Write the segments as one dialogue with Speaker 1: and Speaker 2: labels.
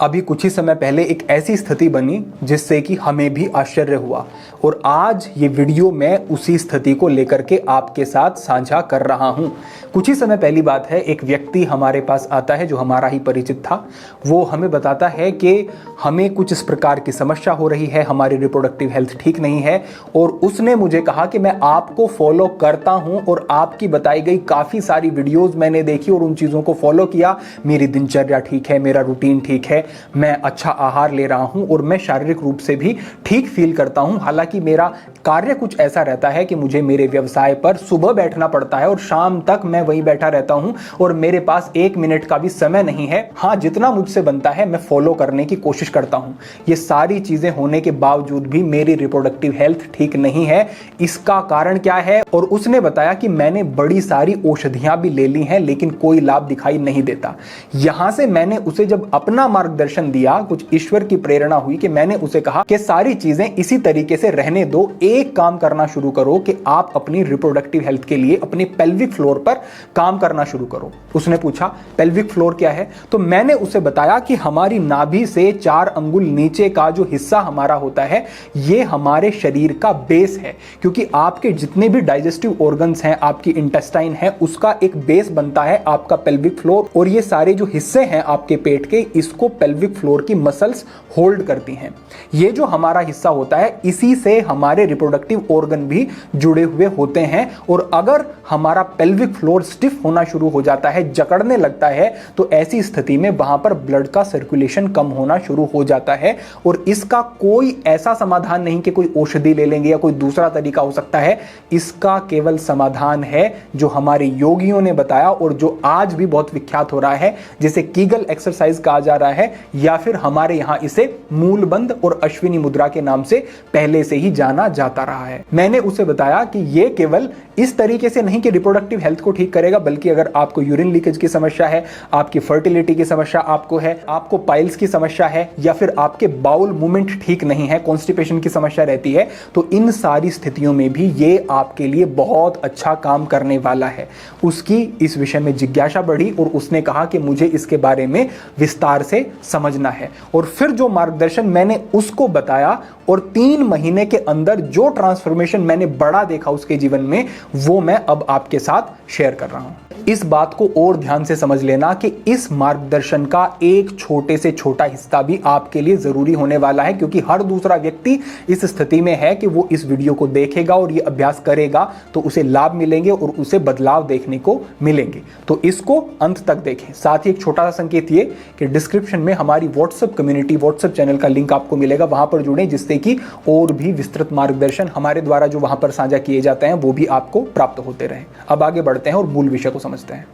Speaker 1: अभी कुछ ही समय पहले एक ऐसी स्थिति बनी जिससे कि हमें भी आश्चर्य हुआ और आज ये वीडियो मैं उसी स्थिति को लेकर के आपके साथ साझा कर रहा हूं। कुछ ही समय पहली बात है, एक व्यक्ति हमारे पास आता है जो हमारा ही परिचित था। वो हमें बताता है कि हमें कुछ इस प्रकार की समस्या हो रही है, हमारी रिप्रोडक्टिव हेल्थ ठीक नहीं है और उसने मुझे कहा कि मैं आपको फॉलो करता हूं और आपकी बताई गई काफ़ी सारी वीडियोज़ मैंने देखी और उन चीज़ों को फॉलो किया। मेरी दिनचर्या ठीक है, मेरा रूटीन ठीक है, मैं अच्छा आहार ले रहा हूं और मैं शारीरिक रूप से भी ठीक फील करता हूं। हालांकि मेरा कार्य कुछ ऐसा रहता है कि मुझे मेरे व्यवसाय पर सुबह बैठना पड़ता है और शाम तक मैं वहीं बैठा रहता हूं और मेरे पास 1 मिनट का भी समय नहीं है। हाँ, जितना मुझसे बनता है मैं फॉलो करने की कोशिश करता हूं। ये सारी चीजें होने के बावजूद भी मेरी रिप्रोडक्टिव हेल्थ ठीक नहीं है। इसका कारण क्या है? और उसने बताया कि मैंने बड़ी सारी औषधियां भी ले ली हैं लेकिन कोई लाभ दिखाई नहीं देता। यहां से मैंने उसे जब अपना मार्गदर्शन दिया, कुछ ईश्वर की प्रेरणा हुई कि मैंने उसे कहा कि सारी चीजें इसी तरीके से रहने दो, एक काम करना शुरू करो कि आप अपनी रिप्रोडक्टिव हेल्थ के लिए अपने पेल्विक फ्लोर पर काम करना शुरू करो। उसने पूछा पेल्विक फ्लोर क्या है? तो मैंने उसे बताया कि हमारी नाभि से 4 अंगुल नीचे का जो हिस्सा हमारा होता है ये हमारे शरीर का बेस है, क्योंकि आपके जितने भी डाइजेस्टिव ऑर्गन्स हैं, आपकी इंटेस्टाइन है, उसका एक बेस बनता है आपका पेल्विक फ्लोर और ये सारे जो हिस्से हैं आपके पेट के, इसको पेल्विक फ्लोर की मसल्स होल्ड करती हैं। ये जो हमारा हिस्सा होता है इसी से हमारे रिप्रोडक्टिव ऑर्गन भी जुड़े हुए होते हैं और अगर हमारा पेल्विक फ्लोर स्टिफ होना शुरू हो जाता है, जकड़ने लगता है, तो ऐसी स्थिति में वहां पर ब्लड का सर्कुलेशन कम होना शुरू हो जाता है। और इसका कोई ऐसा समाधान नहीं कि कोई औषधि ले लेंगे या कोई दूसरा तरीका हो सकता है। इसका केवल समाधान है जो हमारे योगियों ने बताया और जो आज भी बहुत विख्यात हो रहा है, जिसे कीगल एक्सरसाइज कहा जा रहा है या फिर हमारे यहां इसे मूलबंध और अश्विनी मुद्रा के नाम से पहले से ही जाना जाता रहा है। मैंने उसे बताया कि यह केवल इस तरीके से नहीं कि रिप्रोडक्टिव हेल्थ को ठीक करेगा, बल्कि अगर आपको यूरिन लीकेज की समस्या है, आपकी फर्टिलिटी की समस्या आपको है, आपको पाइल्स की समस्या है या फिर आपके बाउल मूवमेंट ठीक नहीं है, कॉन्स्टिपेशन की समस्या रहती है, तो इन सारी स्थितियों में भी ये आपके लिए बहुत अच्छा काम करने वाला है। उसकी इस विषय में जिज्ञासा बढ़ी और उसने कहा कि मुझे इसके बारे में विस्तार से समझना है। और फिर जो मार्गदर्शन मैंने उसको बताया और 3 महीने के अंदर जो ट्रांसफॉर्मेशन मैंने बड़ा देखा उसके जीवन में, वो मैं अब आपके साथ शेयर कर रहा हूं। इस बात को और ध्यान से समझ लेना कि इस मार्गदर्शन का एक छोटे से छोटा हिस्सा भी आपके लिए जरूरी होने वाला है, क्योंकि हर दूसरा व्यक्ति इस स्थिति में है कि वो इस वीडियो को देखेगा और ये अभ्यास करेगा तो उसे लाभ मिलेंगे और उसे बदलाव देखने को मिलेंगे। तो इसको अंत तक देखें। साथ ही एक छोटा सा संकेत ये कि डिस्क्रिप्शन में हमारी व्हाट्सएप कम्युनिटी, व्हाट्सएप चैनल का लिंक आपको मिलेगा, वहां पर जुड़ें जिससे कि और भी विस्तृत मार्गदर्शन हमारे द्वारा जो वहां पर साझा किए जाते हैं वो भी आपको प्राप्त होते रहे। अब आगे बढ़ते हैं और मूल विषय को समझते हैं।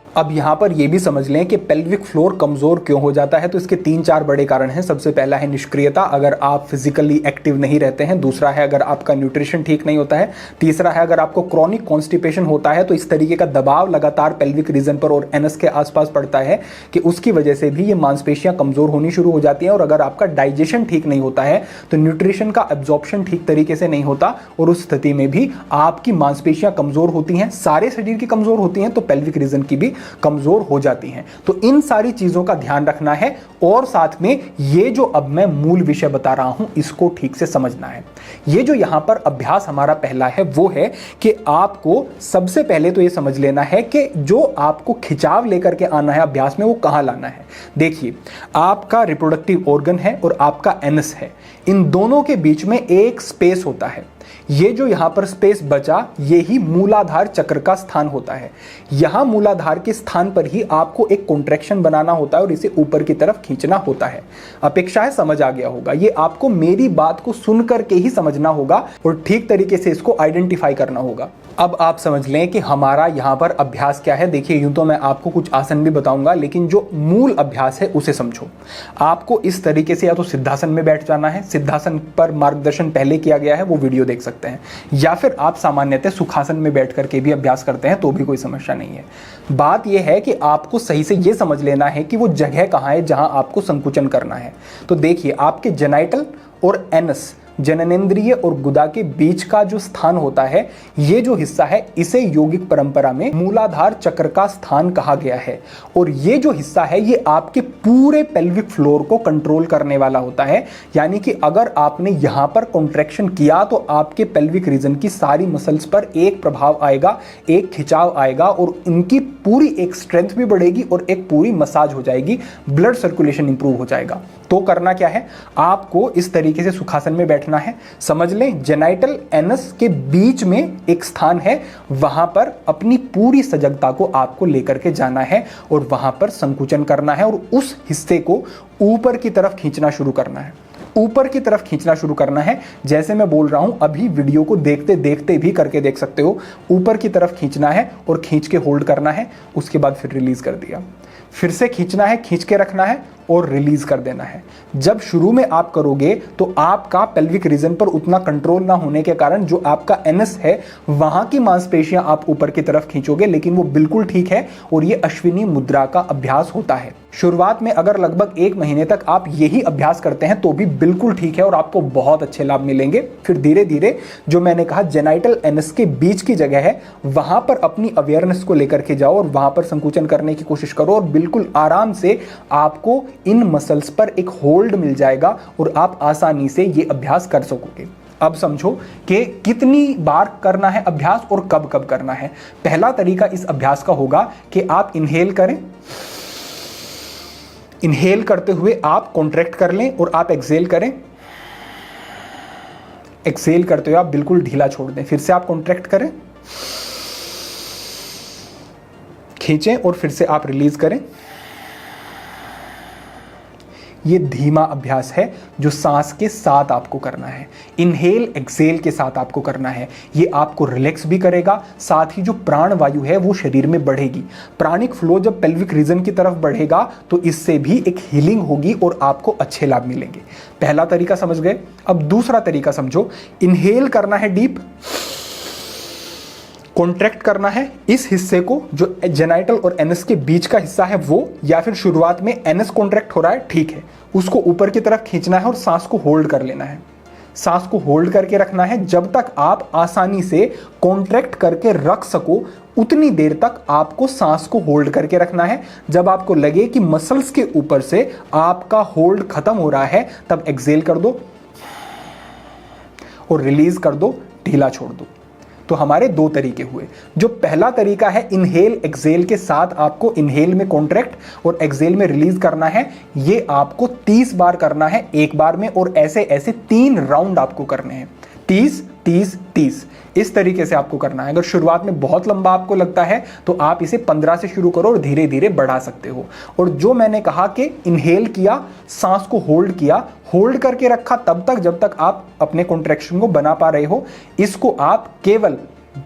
Speaker 1: अब यहां पर यह भी समझ लें कि पेल्विक फ्लोर कमजोर क्यों हो जाता है। तो इसके 3-4 बड़े कारण हैं। सबसे पहला है निष्क्रियता, अगर आप फिजिकली एक्टिव नहीं रहते हैं। दूसरा है अगर आपका न्यूट्रिशन ठीक नहीं होता है। तीसरा है अगर आपको क्रॉनिक कॉन्स्टिपेशन होता है, तो इस तरीके का दबाव लगातार पेल्विक रीजन पर और एनस के आसपास पड़ता है कि उसकी वजह से भी ये मांसपेशियां कमजोर होनी शुरू हो जाती हैं। और अगर आपका डाइजेशन ठीक नहीं होता है तो न्यूट्रिशन का एब्जॉर्प्शन ठीक तरीके से नहीं होता और उस स्थिति में भी आपकी मांसपेशियां कमजोर होती हैं। सारे शरीर की कमजोर होती हैं तो पेल्विक रीजन की भी कमजोर हो जाती हैं। तो इन सारी चीजों का ध्यान रखना है और साथ में ये जो अब मैं मूल विषय बता रहा हूं इसको ठीक से समझना है। ये जो यहां पर अभ्यास हमारा पहला है वो है कि आपको सबसे पहले तो ये समझ लेना है कि जो आपको खिंचाव लेकर के आना है अभ्यास में वो कहां लाना है। देखिए, आपका रिप्रोडक्टिव ऑर्गन है और आपका एनस है, इन दोनों के बीच में एक स्पेस होता है। ये जो यहां पर स्पेस बचा ये ही मूलाधार चक्र का स्थान होता है। यहां मूलाधार के स्थान पर ही आपको एक कॉन्ट्रैक्शन बनाना होता है और इसे ऊपर की तरफ खींचना होता है। अपेक्षा है समझ आ गया होगा। ये आपको मेरी बात को सुनकर के ही समझना होगा और ठीक तरीके से इसको आइडेंटिफाई करना होगा। अब आप समझ लें कि हमारा यहां पर अभ्यास क्या है। देखिए, यूं तो मैं आपको कुछ आसन भी बताऊंगा, लेकिन जो मूल अभ्यास है उसे समझो। आपको इस तरीके से या तो सिद्धासन में बैठ जाना है, सिद्धासन पर मार्गदर्शन पहले किया गया है, वो वीडियो देख सकते हैं, या फिर आप सामान्यतः सुखासन में बैठ करके भी अभ्यास करते हैं तो भी कोई समस्या नहीं है। बात यह है कि आपको सही से यह समझ लेना है कि वो जगह कहां है जहां आपको संकुचन करना है। तो देखिए, आपके जेनाइटल और एनस जननेंद्रिय और गुदा के बीच का जो स्थान होता है, ये जो हिस्सा है इसे योगिक परंपरा में मूलाधार चक्र का स्थान कहा गया है। और ये जो हिस्सा है ये आपके पूरे पेल्विक फ्लोर को कंट्रोल करने वाला होता है। यानी कि अगर आपने यहां पर कॉन्ट्रैक्शन किया तो आपके पेल्विक रीजन की सारी मसल्स पर एक प्रभाव आएगा, एक खिंचाव आएगा और इनकी पूरी एक स्ट्रेंथ भी बढ़ेगी और एक पूरी मसाज हो जाएगी, ब्लड सर्कुलेशन इंप्रूव हो जाएगा। तो करना क्या है, आपको इस तरीके से सुखासन में बैठना है। समझ लें जेनाइटल एनस के बीच में एक स्थान है, वहां पर अपनी पूरी सजगता को आपको लेकर के जाना है और वहां पर संकुचन करना है और उस हिस्से को ऊपर की तरफ खींचना शुरू करना है। ऊपर की तरफ खींचना शुरू करना है। जैसे मैं बोल रहा हूं अभी वीडियो को देखते देखते भी करके देख सकते हो। ऊपर की तरफ खींचना है और खींच के होल्ड करना है, उसके बाद फिर रिलीज कर दिया। फिर से खींचना है, खींच के रखना है और रिलीज कर देना है। जब शुरू में आप करोगे तो आपका पेल्विक रीजन पर उतना कंट्रोल ना होने के कारण जो आपका एनस है वहां की मांसपेशियां आप ऊपर की तरफ खींचोगे, लेकिन वो बिल्कुल ठीक है और ये अश्विनी मुद्रा का अभ्यास होता है। शुरुआत में अगर लगभग 1 महीने तक आप यही अभ्यास करते हैं तो भी बिल्कुल ठीक है और आपको बहुत अच्छे लाभ मिलेंगे। फिर धीरे धीरे जो मैंने कहा जेनाइटल एनस के बीच की जगह है वहां पर अपनी अवेयरनेस को लेकर के जाओ और वहां पर संकुचन करने की कोशिश करो और बिल्कुल आराम से आपको इन मसल्स पर एक होल्ड मिल जाएगा और आप आसानी से ये अभ्यास कर सकोगे। अब समझो कि कितनी बार करना है अभ्यास और कब कब करना है। पहला तरीका इस अभ्यास का होगा कि आप इनहेल करें, इनहेल करते हुए आप कॉन्ट्रैक्ट कर लें और आप एक्सहेल करें। एक्सहेल करते हुए आप बिल्कुल ढीला छोड़ दें। फिर से आप कॉन्ट्रैक्ट करें, खींचें और फिर से आप रिलीज करें। ये धीमा अभ्यास है जो सांस के साथ आपको करना है, इनहेल एक्सहेल के साथ आपको करना है। ये आपको रिलैक्स भी करेगा, साथ ही जो प्राण वायु है वो शरीर में बढ़ेगी। प्राणिक फ्लो जब पेल्विक रीजन की तरफ बढ़ेगा तो इससे भी एक हीलिंग होगी और आपको अच्छे लाभ मिलेंगे। पहला तरीका समझ गए। अब दूसरा तरीका समझो। इनहेल करना है डीप, कॉन्ट्रैक्ट करना है इस हिस्से को जो जेनाइटल और एनस के बीच का हिस्सा है वो, या फिर शुरुआत में एनस कॉन्ट्रैक्ट हो रहा है, ठीक है, उसको ऊपर की तरफ खींचना है और सांस को होल्ड कर लेना है। सांस को होल्ड करके रखना है जब तक आप आसानी से कॉन्ट्रैक्ट करके रख सको, उतनी देर तक आपको सांस को होल्ड करके रखना है। जब आपको लगे कि मसल्स के ऊपर से आपका होल्ड खत्म हो रहा है तब एक्सहेल कर दो और रिलीज कर दो, ढीला छोड़ दो। तो हमारे 2 तरीके हुए। जो पहला तरीका है इनहेल एक्सहेल के साथ आपको इनहेल में कॉन्ट्रैक्ट और एक्सहेल में रिलीज करना है, ये आपको 30 बार करना है एक बार में और ऐसे ऐसे 3 राउंड आपको करने हैं। 30 30 30 इस तरीके से आपको करना है। अगर शुरुआत में बहुत लंबा आपको लगता है तो आप इसे 15 से शुरू करो और धीरे धीरे बढ़ा सकते हो। और जो मैंने कहा कि इनहेल किया, सांस को होल्ड किया, होल्ड करके रखा तब तक जब तक आप अपने कॉन्ट्रैक्शन को बना पा रहे हो, इसको आप केवल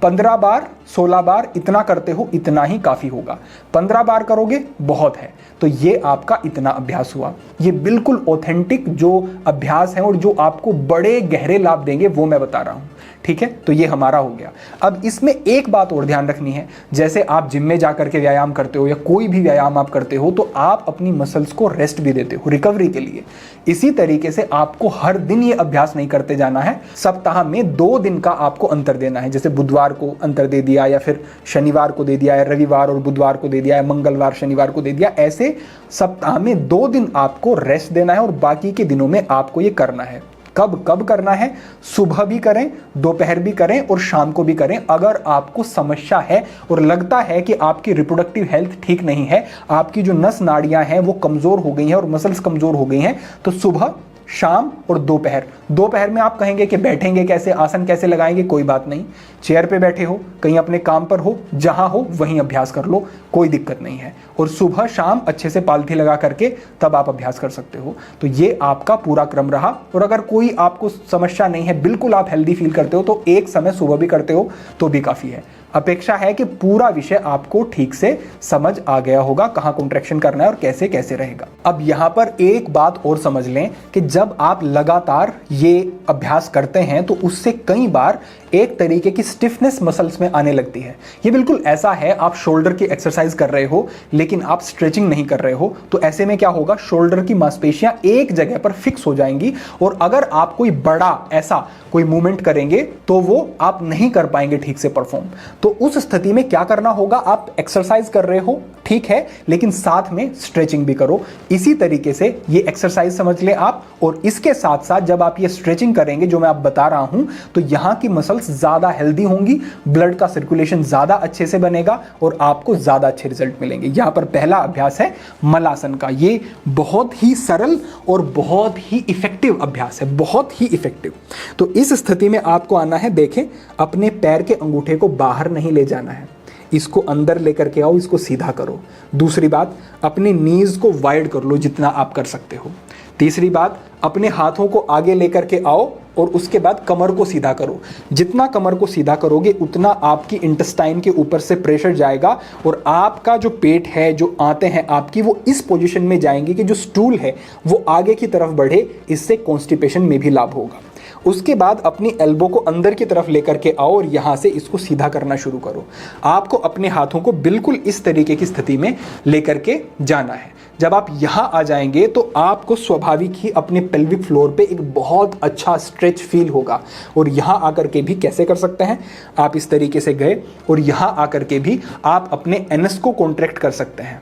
Speaker 1: 15 बार 16 बार इतना करते हो, इतना ही काफी होगा। 15 बार करोगे बहुत है। तो ये आपका इतना अभ्यास हुआ। ये बिल्कुल ऑथेंटिक जो अभ्यास है और जो आपको बड़े गहरे लाभ देंगे वो मैं बता रहा हूं, ठीक है। तो ये हमारा हो गया। अब इसमें एक बात और ध्यान रखनी है, जैसे आप जिम में जाकर के व्यायाम करते हो या कोई भी व्यायाम आप करते हो तो आप अपनी मसल्स को रेस्ट भी देते हो रिकवरी के लिए। इसी तरीके से आपको हर दिन ये अभ्यास नहीं करते जाना है। सप्ताह में 2 दिन का आपको अंतर देना है। जैसे बुधवार को अंतर दे दिया या फिर शनिवार को दे दिया या रविवार और बुधवार को दे दिया या मंगलवार शनिवार को दे दिया। ऐसे सप्ताह में 2 दिन आपको रेस्ट देना है और बाकी के दिनों में आपको ये करना है। कब कब करना है? सुबह भी करें, दोपहर भी करें और शाम को भी करें। अगर आपको समस्या है और लगता है कि आपकी रिप्रोडक्टिव हेल्थ ठीक नहीं है, आपकी जो नस नाड़ियां हैं वो कमजोर हो गई हैं और मसल्स कमजोर हो गई हैं, तो सुबह, शाम और दोपहर। दोपहर में आप कहेंगे कि बैठेंगे कैसे, आसन कैसे लगाएंगे? कोई बात नहीं, चेयर पे बैठे हो, कहीं अपने काम पर हो, जहां हो वहीं अभ्यास कर लो, कोई दिक्कत नहीं है। और सुबह शाम अच्छे से पालथी लगा करके तब आप अभ्यास कर सकते हो। तो ये आपका पूरा क्रम रहा। और अगर कोई आपको समस्या नहीं है, बिल्कुल आप हेल्दी फील करते हो, तो एक समय सुबह भी करते हो तो भी काफी है। अपेक्षा है कि पूरा विषय आपको ठीक से समझ आ गया होगा, कहां कॉन्ट्रैक्शन करना है और कैसे कैसे रहेगा। अब यहां पर एक बात और समझ लें कि जब आप लगातार ये अभ्यास करते हैं तो उससे कई बार एक तरीके की स्टिफनेस मसल्स में आने लगती है। ये बिल्कुल ऐसा है, आप शोल्डर की एक्सरसाइज कर रहे हो लेकिन आप स्ट्रेचिंग नहीं कर रहे हो, तो ऐसे में क्या होगा, शोल्डर की मांसपेशियां एक जगह पर फिक्स हो जाएंगी और अगर आप कोई बड़ा ऐसा कोई मूवमेंट करेंगे तो वो आप नहीं कर पाएंगे ठीक से परफॉर्म। तो उस स्थिति में क्या करना होगा, आप एक्सरसाइज कर रहे हो ठीक है, लेकिन साथ में स्ट्रेचिंग भी करो। इसी तरीके से ये एक्सरसाइज समझ ले आप, और इसके साथ साथ जब आप ये स्ट्रेचिंग करेंगे जो मैं आप बता रहा हूं, तो यहां की मसल्स ज्यादा हेल्दी होंगी, ब्लड का सर्कुलेशन ज्यादा अच्छे से बनेगा और आपको ज्यादा अच्छे रिजल्ट मिलेंगे। यहां पर पहला अभ्यास है मलासन का। ये बहुत ही सरल और बहुत ही इफेक्टिव अभ्यास है, बहुत ही इफेक्टिव। तो इस स्थिति में आपको आना है, देखें अपने पैर के अंगूठे को बाहर नहीं ले जाना है, इसको अंदर लेकर के आओ, इसको सीधा करो। दूसरी बात, अपनी नीज को वाइड कर लो जितना आप कर सकते हो। तीसरी बात, अपने हाथों को आगे लेकर के आओ और उसके बाद कमर को सीधा करो। जितना कमर को सीधा करोगे उतना आपकी इंटेस्टाइन के ऊपर से प्रेशर जाएगा और आपका जो पेट है, जो आंतें हैं आपकी, वो इस पोजीशन में जाएंगी कि जो स्टूल है वो आगे की तरफ बढ़े। इससे कॉन्स्टिपेशन में भी लाभ होगा। उसके बाद अपनी एल्बो को अंदर की तरफ लेकर के आओ और यहां से इसको सीधा करना शुरू करो। आपको अपने हाथों को बिल्कुल इस तरीके की स्थिति में लेकर के जाना है। जब आप यहां आ जाएंगे तो आपको स्वाभाविक ही अपने पेल्विक फ्लोर पे एक बहुत अच्छा स्ट्रेच फील होगा। और यहां आकर के भी कैसे कर सकते हैं, आप इस तरीके से गए और यहां आकर के भी आप अपने एनएस को कॉन्ट्रैक्ट कर सकते हैं।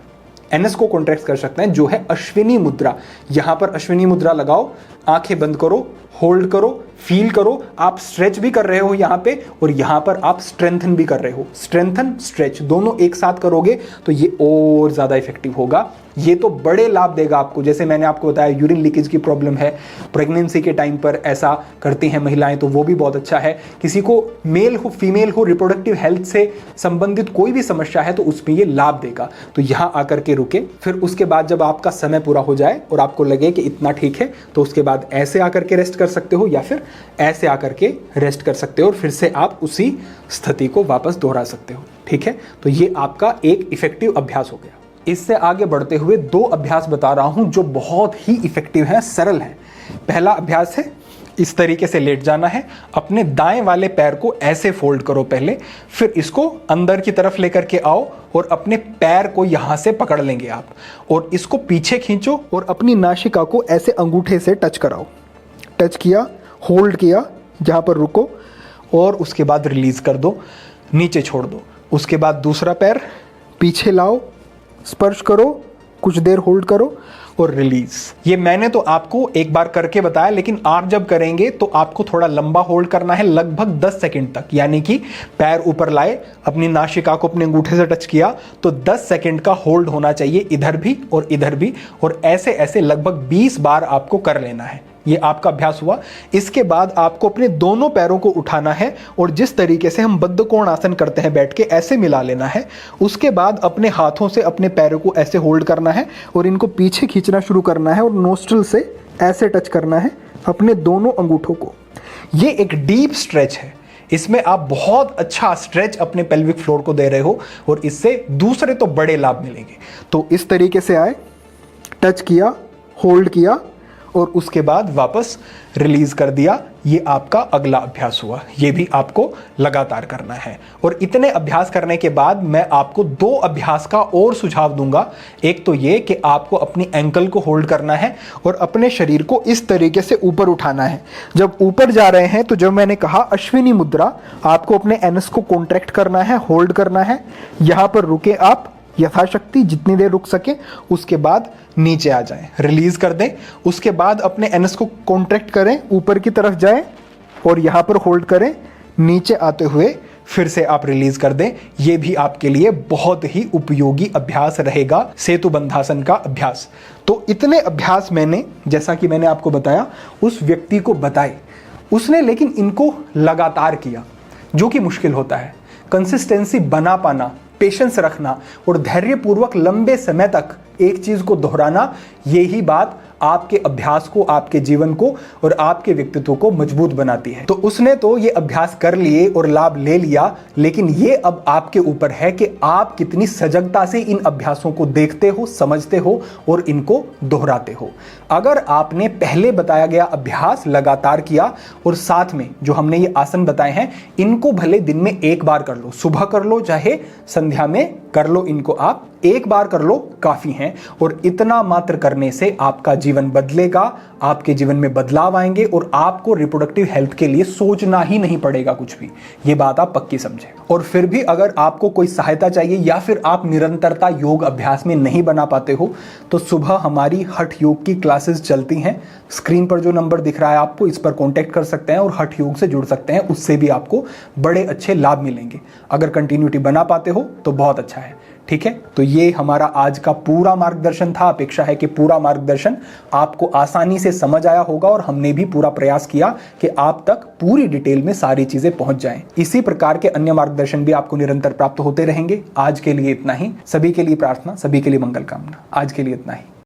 Speaker 1: एनएस को कॉन्ट्रैक्ट कर सकते हैं, जो है अश्विनी मुद्रा। यहां पर अश्विनी मुद्रा लगाओ, आंखें बंद करो, होल्ड करो, फील करो। आप स्ट्रेच भी कर रहे हो यहां पे और यहां पर आप स्ट्रेंथन भी कर रहे हो। स्ट्रेंथन स्ट्रेच दोनों एक साथ करोगे तो ये और ज्यादा इफेक्टिव होगा। ये तो बड़े लाभ देगा आपको। जैसे मैंने आपको बताया यूरिन लीकेज की प्रॉब्लम है, प्रेगनेंसी के टाइम पर ऐसा करती हैं महिलाएं, तो वो भी बहुत अच्छा है। किसी को मेल हो फीमेल हो, रिप्रोडक्टिव हेल्थ से संबंधित कोई भी समस्या है तो उसमें ये लाभ देगा। तो यहां आकर के रुके, फिर उसके बाद जब आपका समय पूरा हो जाए और आपको लगे कि इतना ठीक है, तो उसके बाद ऐसे आकर के रेस्ट कर सकते हो या फिर ऐसे आकर के रेस्ट कर सकते हो और फिर से आप उसी स्थिति को वापस दोहरा सकते हो। ठीक है, तो ये आपका एक इफेक्टिव अभ्यास हो गया। इससे आगे बढ़ते हुए दो अभ्यास बता रहा हूं जो बहुत ही इफेक्टिव हैं, सरल हैं। पहला अभ्यास है, इस तरीके से लेट जाना है, अपने दाएं वाले पैर को ऐसे फोल्ड करो पहले, फिर इसको अंदर की तरफ लेकर के आओ और अपने पैर को यहां से पकड़ लेंगे आप और इसको पीछे खींचो और अपनी नासिका को ऐसे अंगूठे से टच कराओ। टच किया, होल्ड किया, जहां पर रुको और उसके बाद रिलीज कर दो, नीचे छोड़ दो। उसके बाद दूसरा पैर पीछे लाओ, स्पर्श करो, कुछ देर होल्ड करो और रिलीज। ये मैंने तो आपको एक बार करके बताया, लेकिन आप जब करेंगे तो आपको थोड़ा लंबा होल्ड करना है, लगभग 10 सेकंड तक। यानी कि पैर ऊपर लाए, अपनी नासिका को अपने अंगूठे से टच किया तो 10 सेकंड का होल्ड होना चाहिए, इधर भी और इधर भी, और ऐसे ऐसे लगभग 20 बार आपको कर लेना है। ये आपका अभ्यास हुआ। इसके बाद आपको अपने दोनों पैरों को उठाना है और जिस तरीके से हम बद्ध कोण आसन करते हैं बैठ के, ऐसे मिला लेना है। उसके बाद अपने हाथों से अपने पैरों को ऐसे होल्ड करना है और इनको पीछे खींचना शुरू करना है और नोस्ट्रल से ऐसे टच करना है अपने दोनों अंगूठों को। ये एक डीप स्ट्रेच है, इसमें आप बहुत अच्छा स्ट्रेच अपने पेल्विक फ्लोर को दे रहे हो और इससे दूसरे तो बड़े लाभ मिलेंगे। तो इस तरीके से आए, टच किया, होल्ड किया और उसके बाद वापस रिलीज कर दिया। ये आपका अगला अभ्यास हुआ। ये भी आपको लगातार करना है। और इतने अभ्यास करने के बाद मैं आपको दो अभ्यास का और सुझाव दूंगा। एक तो ये कि आपको अपनी एंकल को होल्ड करना है और अपने शरीर को इस तरीके से ऊपर उठाना है। जब ऊपर जा रहे हैं तो जब मैंने कहा अश्विनी मुद्रा, आपको अपने एनएस को कॉन्ट्रैक्ट करना है, होल्ड करना है। यहां पर रुके आप यथाशक्ति, जितनी देर रुक सके। उसके बाद नीचे आ जाएं, रिलीज कर दें। उसके बाद अपने एनएस को कॉन्ट्रैक्ट करें, ऊपर की तरफ जाएं और यहां पर होल्ड करें। नीचे आते हुए फिर से आप रिलीज कर दें। यह भी आपके लिए बहुत ही उपयोगी अभ्यास रहेगा, सेतु बंधासन का अभ्यास। तो इतने अभ्यास मैंने, जैसा कि मैंने आपको बताया, उस व्यक्ति को बताए, उसने लेकिन इनको लगातार किया, जो कि मुश्किल होता है। कंसिस्टेंसी बना पाना, पेशेंस रखना और धैर्यपूर्वक लंबे समय तक एक चीज को दोहराना, यही बात आपके अभ्यास को, आपके जीवन को और आपके व्यक्तित्व को मजबूत बनाती है। तो उसने तो ये अभ्यास कर लिए और लाभ ले लिया, लेकिन ये अब आपके ऊपर है कि आप कितनी सजगता से इन अभ्यासों को देखते हो, समझते हो और इनको दोहराते हो। अगर आपने पहले बताया गया अभ्यास लगातार किया और साथ में जो हमने ये आसन बताए हैं, इनको भले दिन में एक बार कर लो, सुबह कर लो चाहे संध्या में कर लो, इनको आप एक बार कर लो, काफी हैं। और इतना मात्र करने से आपका जीवन बदलेगा, आपके जीवन में बदलाव आएंगे और आपको रिप्रोडक्टिव हेल्थ के लिए सोचना ही नहीं पड़ेगा कुछ भी। ये बात आप पक्की समझें। और फिर भी अगर आपको कोई सहायता चाहिए या फिर आप निरंतरता योग अभ्यास में नहीं बना पाते हो, तो सुबह हमारी हठ योग की क्लासेस चलती हैं। स्क्रीन पर जो नंबर दिख रहा है आपको, इस पर कॉन्टैक्ट कर सकते हैं और हठ योग से जुड़ सकते हैं। उससे भी आपको बड़े अच्छे लाभ मिलेंगे। अगर कंटिन्यूटी बना पाते हो तो बहुत अच्छा है। ठीक है, तो ये हमारा आज का पूरा मार्गदर्शन था। अपेक्षा है कि पूरा मार्गदर्शन आपको आसानी से समझ आया होगा और हमने भी पूरा प्रयास किया कि आप तक पूरी डिटेल में सारी चीजें पहुंच जाएं। इसी प्रकार के अन्य मार्गदर्शन भी आपको निरंतर प्राप्त होते रहेंगे। आज के लिए इतना ही। सभी के लिए प्रार्थना, सभी के लिए मंगल कामना। आज के लिए इतना ही।